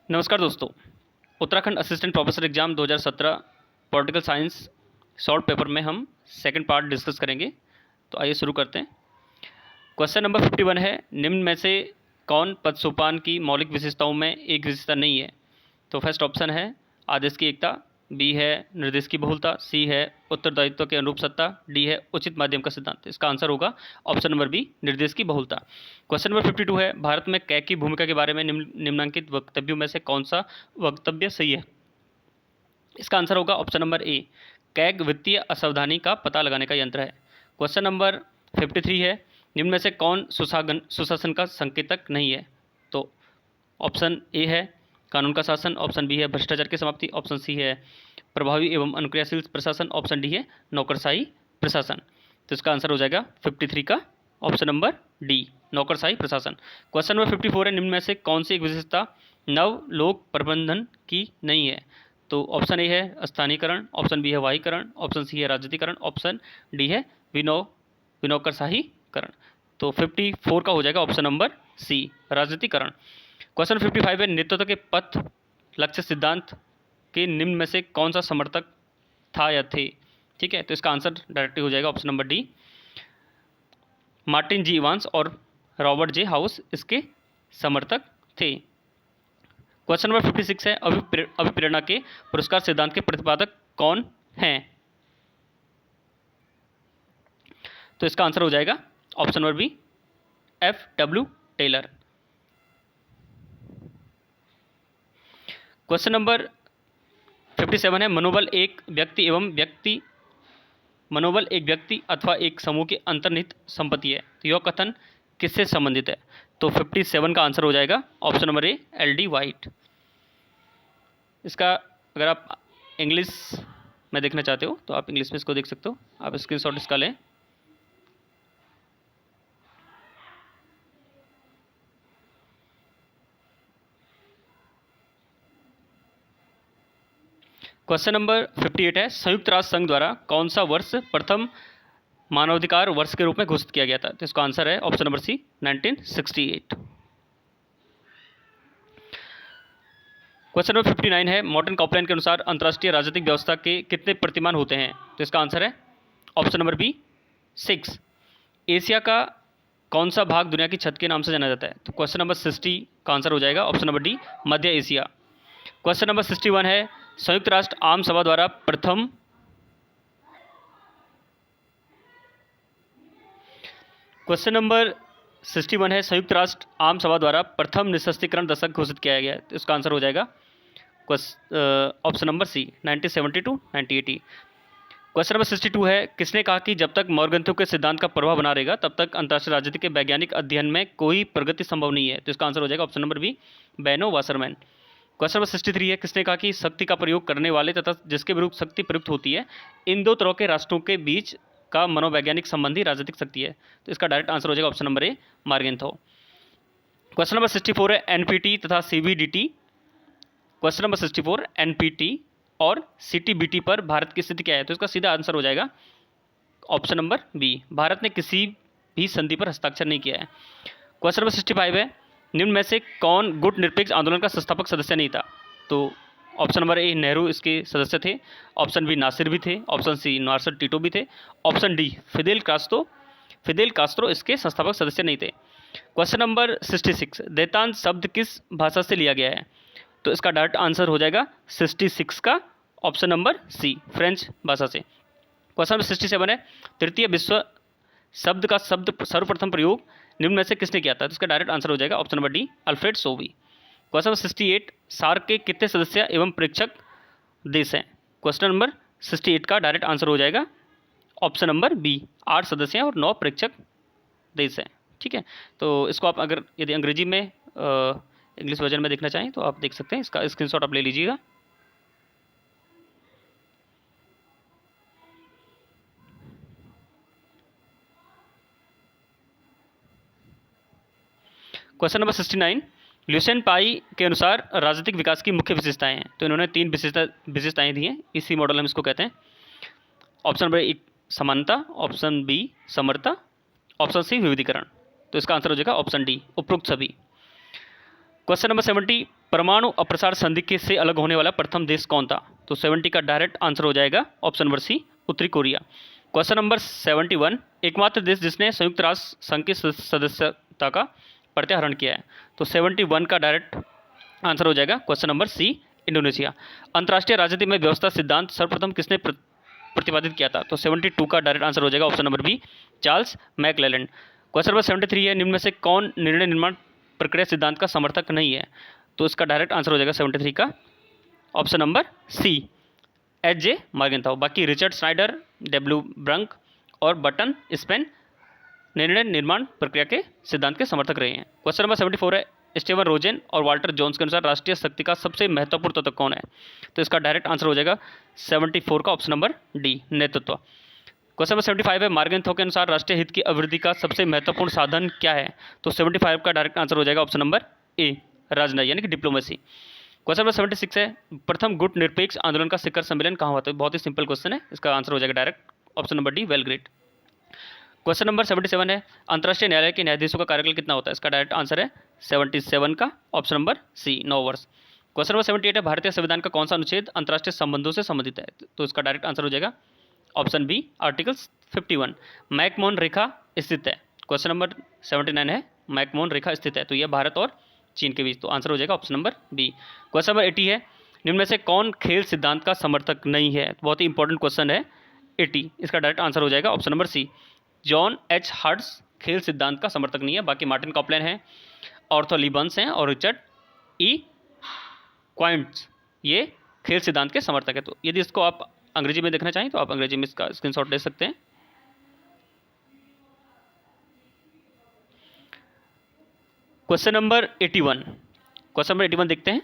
नमस्कार दोस्तों। Uttarakhand assistant professor exam 2017 political science short paper में हम सेकंड पार्ट डिस्कस करेंगे। तो आइए शुरू करते हैं। क्वेश्चन नंबर 51 है, निम्न में से कौन पद सोपान की मौलिक विशेषताओं में एक विशेषता नहीं है? तो फर्स्ट ऑप्शन है आदेश की एकता, बी है निर्देश की बहुलता, सी है उत्तरदायित्व के अनुरूप सत्ता, डी है उचित माध्यम का सिद्धांत। इसका आंसर होगा ऑप्शन नंबर बी, निर्देश की बहुलता। क्वेश्चन नंबर 52 है, भारत में कैग की भूमिका के बारे में निम्नलिखित वक्तव्यों में से कौन सा वक्तव्य सही है? इसका आंसर होगा ऑप्शन नंबर ए, कैग वित्तीय असावधानी का पता लगाने का यंत्र है। क्वेश्चन नंबर 53 है, निम्न में से कौन सुशासन का संकेतक नहीं है? तो ऑप्शन ए है कानून का शासन, ऑप्शन बी है भ्रष्टाचार की समाप्ति, ऑप्शन सी है प्रभावी एवं अनुक्रियाशील प्रशासन, ऑप्शन डी है नौकरशाही प्रशासन। तो इसका आंसर हो जाएगा 53 का ऑप्शन नंबर डी, नौकरशाही प्रशासन। क्वेश्चन नंबर 54 है, निम्न में से कौन सी एक विशेषता नव लोक प्रबंधन की नहीं है? तो ऑप्शन ए है स्थानीयकरण, ऑप्शन बी है वाहीकरण, ऑप्शन सी है राजनीतिकरण, ऑप्शन डी है विनौकरशाहीकरण। तो 54 का हो जाएगा ऑप्शन नंबर सी, राजनीतिकरण। क्वेश्चन 55 है, नेतृत्व के पथ लक्ष्य सिद्धांत के निम्न में से कौन सा समर्थक था या थे? ठीक है, तो इसका आंसर डायरेक्टली हो जाएगा ऑप्शन नंबर डी, मार्टिन जी इवांस और रॉबर्ट जे हाउस इसके समर्थक थे। क्वेश्चन नंबर 56 है, अभिप्रेरणा के पुरस्कार सिद्धांत के प्रतिपादक कौन हैं? तो इसका आंसर हो जाएगा option number B, F.W. Taylor. Question number 57 है, मनोबल एक व्यक्ति अथवा एक समूह की अंतर्निहित संपत्ति है। तो यह कथन किससे संबंधित है? तो 57 का आंसर हो जाएगा ऑप्शन नंबर ए, L.D. वाइट। इसका अगर आप इंग्लिश में देखना चाहते हो तो आप इंग्लिश में इसको देख सकते हो, आप स्क्रीनशॉट इसका लें। क्वेश्चन नंबर 58 है, संयुक्त राष्ट्र संघ द्वारा कौन सा वर्ष प्रथम मानवाधिकार वर्ष के रूप में घोषित किया गया था? तो इसका आंसर है option number C, 1968। Question number 59 है, मॉर्टन कॉपलैन के अनुसार अंतर्राष्ट्रीय राजनीतिक व्यवस्था के कितने प्रतिमान होते हैं? तो इसका आंसर है ऑप्शन नंबर बी, 6। एशिया का कौन सा भाग दुनिया की छत के नाम से जाना जाता है? तो क्वेश्चन नंबर 60 का आंसर हो जाएगा ऑप्शन नंबर डी, मध्य एशिया। क्वेश्चन नंबर 61 है, संयुक्त राष्ट्र आम सभा द्वारा प्रथम क्वेश्चन नंबर 61 है, संयुक्त राष्ट्र आम सभा द्वारा प्रथम निशस्त्रीकरण दशक घोषित किया गया है। तो इसका आंसर हो जाएगा option number C, 1970 to 1980। Question number 62 है, किसने कहा कि जब तक मॉर्गन्थो के सिद्धांत का प्रभाव बना रहेगा तब तक अंतर्राष्ट्रीय राजनीति के वैज्ञानिक अध्ययन में कोई प्रगति संभव नहीं है? तो इसका आंसर हो जाएगा ऑप्शन नंबर बी, बेनो वासरमैन। क्वेश्चन नंबर 63 है, किसने कहा कि शक्ति का प्रयोग करने वाले तथा जिसके विरुद्ध शक्ति प्रयुक्त होती है, इन दो तरह के राष्ट्रों के बीच का मनोवैज्ञानिक संबंधी राजनीतिक शक्ति है? तो इसका डायरेक्ट आंसर हो जाएगा option number A, Morgenthau. Question number 64 है, एनपीटी तथा सीबीडीटी क्वेश्चन नंबर 64, एनपीटी और सीटीबीटी पर भारत की स्थिति क्या है? तो इसका सीधा आंसर हो जाएगा ऑप्शन नंबर बी, भारत ने किसी भी संधि पर हस्ताक्षर नहीं किया है। क्वेश्चन नंबर 65 है, निम्न में से कौन गुट निरपेक्ष आंदोलन का संस्थापक सदस्य नहीं था? तो ऑप्शन नंबर ए, नेहरू इसके सदस्य थे, ऑप्शन बी, नासिर भी थे, ऑप्शन सी, नार्सर टीटो भी थे, ऑप्शन डी, फिदेल कास्त्रो इसके संस्थापक सदस्य नहीं थे। क्वेश्चन नंबर 66, दैतांत शब्द किस भाषा से लिया गया है? तो इसका डायरेक्ट आंसर हो जाएगा 66 का ऑप्शन नंबर सी, फ्रेंच भाषा से। क्वेश्चन नंबर 67 है, तृतीय विश्व शब्द का सर्वप्रथम प्रयोग निम्न में से किसने किया था? तो इसका डायरेक्ट आंसर हो जाएगा option number D, Alfred Sauvy. Question number 68, SAARC के कितने सदस्य एवं प्रेक्षक देश हैं? क्वेश्चन नंबर 68 का डायरेक्ट आंसर हो जाएगा ऑप्शन नंबर बी, 8 सदस्य हैं और 9 प्रेक्षक देश हैं। ठीक है, तो इसको आप अगर यदि अंग्रेजी में इंग्लिश वर्जन में देखना चाहें तो आप देख सकते हैं, इसका स्क्रीनशॉट आप ले लीजिएगा। क्वेश्चन नंबर 69, ल्यूसेन पाई के अनुसार राजनीतिक विकास की मुख्य विशेषताएं हैं। तो इन्होंने 3 विशेषताएं दी हैं, इसी मॉडल हम इसको कहते हैं। ऑप्शन नंबर ए, समानता, ऑप्शन बी, समरता, ऑप्शन सी, विविधीकरण। तो इसका आंसर हो जाएगा ऑप्शन डी, उपरोक्त सभी। क्वेश्चन नंबर 70, परमाणु अप्रसार संधि के से अलग होने वाला प्रथम देश कौन था? तो 70 का डायरेक्ट आंसर हो जाएगा ऑप्शन नंबर सी, उत्तरी कोरिया। क्वेश्चन नंबर 71, एकमात्र देश जिसने संयुक्त राष्ट्र संघ की सदस्यता का प्रत्याहरण किया है? तो 71 का डायरेक्ट आंसर हो जाएगा क्वेश्चन नंबर सी, इंडोनेशिया। अंतर्राष्ट्रीय राजनीति में व्यवस्था सिद्धांत सर्वप्रथम किसने प्रतिपादित किया था? तो 72 का डायरेक्ट आंसर हो जाएगा option number B, Charles McClellan. Question number 73 है, निम्न में से कौन निर्णय निर्माण प्रक्रिया सिद्धांत का समर्थक नहीं है? तो इसका डायरेक्ट आंसर हो जाएगा 73 का option number C, H J Morgenthau. बाकी रिचर्ड स्नाइडर, डब्ल्यू ब्रंक और बटन स्पेन निर्णय निर्माण प्रक्रिया के सिद्धांत के समर्थक रहे हैं। क्वेश्चन नंबर 74 है, स्टीवन रोजेन और वाल्टर जोन्स के अनुसार राष्ट्रीय शक्ति का सबसे महत्वपूर्ण तत्व कौन है? तो इसका डायरेक्ट आंसर हो जाएगा 74 का ऑप्शन नंबर डी, नेतृत्व। क्वेश्चन नंबर 75 है, मॉर्गेनथाउ के अनुसार राष्ट्रीय हित की अभिवृद्धि का सबसे महत्वपूर्ण साधन क्या है? तो 75 का डायरेक्ट आंसर हो जाएगा ऑप्शन नंबर ए, राजनयिक यानी कि डिप्लोमेसी। क्वेश्चन नंबर 76 है, प्रथम गुट निरपेक्ष आंदोलन का शिखर सम्मेलन कहाँ हुआ? तो बहुत ही सिंपल क्वेश्चन है, इसका आंसर हो जाएगा direct option number D, Belgrade. Question number 77 है, अंतर्राष्ट्रीय न्यायालय के न्यायाधीशों का कार्यकाल कितना होता है? इसका डायरेक्ट आंसर है 77 का ऑप्शन नंबर सी, 9 वर्ष। क्वेश्चन नंबर 78 है, भारतीय संविधान का कौन सा अनुच्छेद अंतर्राष्ट्रीय संबंधों से संबंधित है? तो इसका डायरेक्ट आंसर हो जाएगा ऑप्शन बी, आर्टिकल 51। मैकमोहन रेखा स्थित है? क्वेश्चन नंबर 79 है, मैकमोहन रेखा स्थित है, तो यह भारत और चीन के बीच, तो आंसर हो जाएगा option number B. Question number 80 है, निम्न में से कौन खेल सिद्धांत का समर्थक नहीं है? बहुत ही इंपॉर्टेंट क्वेश्चन है 80, इसका डायरेक्ट आंसर हो जाएगा option number C, John H Harts खेल सिद्धांत का समर्थक नहीं है। बाकी मार्टिन कॉपलैन है, ऑर्थर लिबन्स हैं और रिचर्ड ई क्वाइंट्स, ये खेल सिद्धांत के समर्थक है। तो यदि इसको आप अंग्रेजी में देखना चाहें तो आप अंग्रेजी में इसका स्क्रीनशॉट ले सकते हैं। क्वेश्चन नंबर 81 देखते हैं।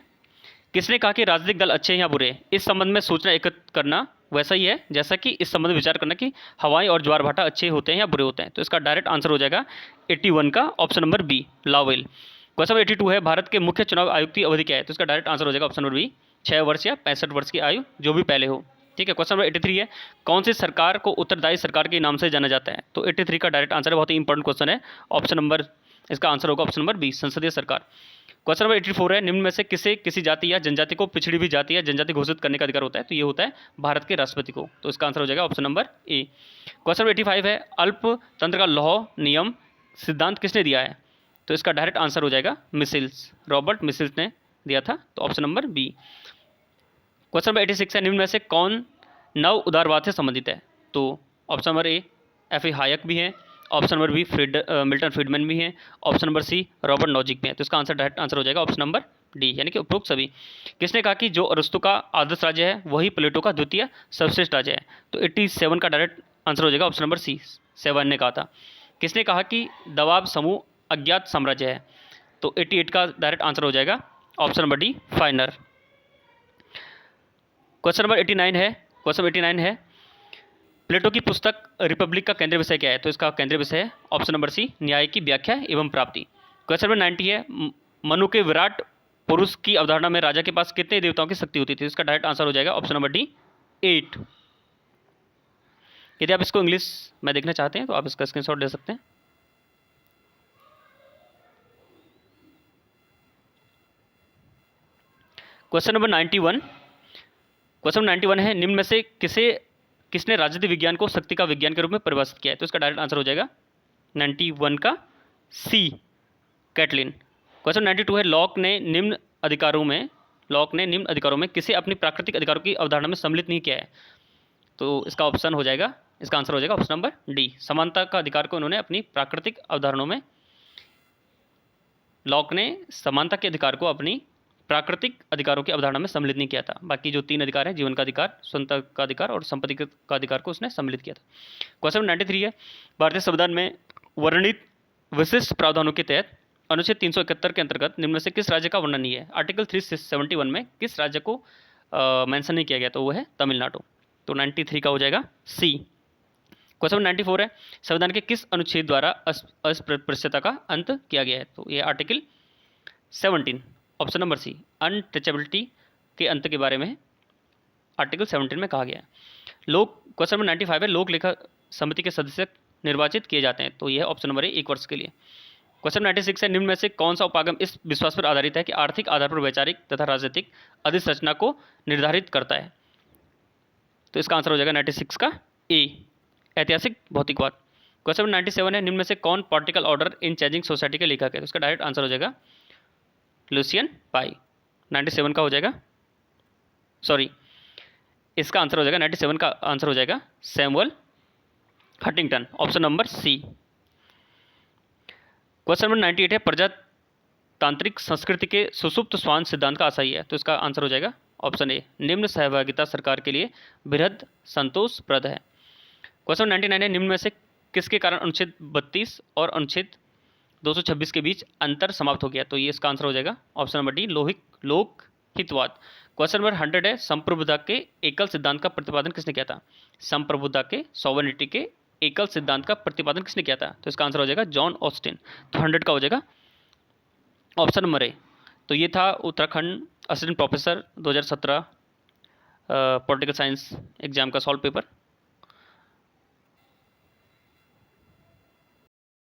किसने कहा कि राजनीतिक दल अच्छे हैं या बुरे? इस संबंध में सूचना एकत्र करना वैसा ही है जैसा कि इस संबंध में विचार करना कि हवाई और ज्वार भाटा अच्छे होते हैं या बुरे होते हैं। तो इसका डायरेक्ट आंसर हो जाएगा 81 का ऑप्शन नंबर बी, लावेल। क्वेश्चन नंबर 82 है, भारत के मुख्य चुनाव आयुक्त की अवधि क्या है? तो इसका डायरेक्ट आंसर हो जाएगा ऑप्शन नंबर बी, 6 वर्ष या 65 वर्ष की आयु, जो भी पहले हो। ठीक है। क्वेश्चन नंबर 83 है, कौन सी सरकार को उत्तरदायी सरकार के नाम से जाना जाता है? तो 83 का डायरेक्ट आंसर है, बहुत ही इंपॉर्टेंट क्वेश्चन है, ऑप्शन नंबर, इसका आंसर होगा ऑप्शन नंबर बी, संसदीय सरकार। क्वेश्चन नंबर 84 है, निम्न में से किसी जाति या जनजाति को पिछड़ी हुई जाति या जनजाति घोषित करने का अधिकार होता है? तो ये होता है भारत के राष्ट्रपति को। तो इसका आंसर हो जाएगा ऑप्शन नंबर ए। क्वेश्चन नंबर 85 है, अल्पतंत्र का लौह नियम सिद्धांत किसने दिया है? तो इसका डायरेक्ट आंसर हो जाएगा मिसिल्स, रॉबर्ट मिसिल्स ने दिया था, तो option number B. Question number 86 है, निम्न में से कौन नव उदारवाद से संबंधित है? तो option number A, F A Hayek भी है, option number B Milton Friedman भी है, option number C Robert Nozick भी है। तो इसका आंसर डायरेक्ट आंसर हो जाएगा ऑप्शन नंबर डी, यानी कि उपरोक्त सभी। किसने कहा कि जो अरस्तु का आदर्श राज्य है वही प्लेटो का द्वितीय सर्वश्रेष्ठ राज्य है? तो 87 का डायरेक्ट आंसर हो जाएगा ऑप्शन नंबर सी, 7 ने कहा था। किसने कहा कि दवाब समूह अज्ञात साम्राज्य है? तो 88 का डायरेक्ट आंसर हो जाएगा option number D, फाइनर। Question number 89 है, प्लेटो की पुस्तक रिपब्लिक का केंद्रीय विषय क्या है? तो इसका केंद्रीय विषय है ऑप्शन नंबर सी, न्याय की व्याख्या एवं प्राप्ति। क्वेश्चन नंबर 90 है, मनु के विराट पुरुष की अवधारणा में राजा के पास कितने देवताओं की शक्ति होती थी? इसका डायरेक्ट आंसर हो जाएगा ऑप्शन नंबर डी, 8। यदि आप इसको इंग्लिश में देखना चाहते हैं तो आप इसका स्क्रीनशॉट ले सकते हैं। क्वेश्चन नंबर 91 है, निम्न में से किसने राजनीति विज्ञान को शक्ति का विज्ञान के रूप में परिभाषित किया है? तो इसका डायरेक्ट आंसर हो जाएगा 91 का सी, कैटलिन। क्वेश्चन 92 है, लॉक ने निम्न अधिकारों में किसे अपनी प्राकृतिक अधिकारों की अवधारणा में सम्मिलित नहीं किया है? तो इसका आंसर हो जाएगा ऑप्शन नंबर डी, समानता का अधिकार को उन्होंने अपनी प्राकृतिक अवधारणाओं में, लॉक ने समानता के अधिकार को अपनी प्राकृतिक अधिकारों की अवधारणा में सम्मिलित नहीं किया था। बाकी जो 3 अधिकार है, जीवन का अधिकार, स्वतंत्रता का अधिकार और संपत्ति का अधिकार को उसने सम्मिलित किया था। क्वेश्चन 93 है, भारतीय संविधान में वर्णित विशिष्ट प्रावधानों के तहत अनुच्छेद 371 के अंतर्गत निम्न में से किस राज्य का वर्णन नहीं है? आर्टिकल 371 में किस राज्य को मेंशन नहीं किया गया? तो वो है तमिलनाडु। तो 93 का हो जाएगा सी। क्वेश्चन 94 है, संविधान के किस अनुच्छेद द्वारा अस्पृश्यता का अंत किया गया है? तो ये article 17, option number C, untouchability के अंत के बारे में आर्टिकल 17 में कहा गया है। क्वेश्चन नंबर 95 है, लोक लेखा समिति के सदस्य निर्वाचित किए जाते हैं? तो यह ऑप्शन नंबर ए, 1 वर्ष के लिए। क्वेश्चन 96 है, निम्न में से कौन सा उपागम इस विश्वास पर आधारित है कि आर्थिक आधार पर वैचारिक तथा राजनीतिक अधिसंरचना को निर्धारित करता है? तो इसका आंसर हो जाएगा 96 का ए, ऐतिहासिक भौतिकवाद। क्वेश्चन 97 है, निम्न में से कौन particle order in changing society का लेखक है? तो इसका डायरेक्ट आंसर हो जाएगा लुसियन पाई। 97 का हो जाएगा, सॉरी, इसका आंसर हो जाएगा 97 का आंसर हो जाएगा Samuel Huntington, option number C. Question number 98 है, प्रजातांत्रिक संस्कृति के सुसुप्त स्वांत सिद्धांत का आशय है? तो इसका आंसर हो जाएगा ऑप्शन ए, निम्न सहभागिता सरकार के लिए बृहद संतोषप्रद है। क्वेश्चन 99 है, निम्न में से किसके कारण अनुच्छेद 32 और अनुच्छेद 226 के बीच अंतर समाप्त हो गया? तो ये इसका आंसर हो जाएगा ऑप्शन नंबर डी, लोकहितवाद। क्वेश्चन नंबर 100 है, संप्रभुता के एकल सिद्धांत का प्रतिपादन किसने किया था? संप्रभुता के, सॉवरेनिटी के एकल सिद्धांत का प्रतिपादन किसने किया था? तो इसका आंसर हो जाएगा जॉन ऑस्टिन। तो 100 का हो जाएगा ऑप्शन नंबर ए। तो ये था Uttarakhand assistant professor 2017 political science exam का सॉल्व पेपर।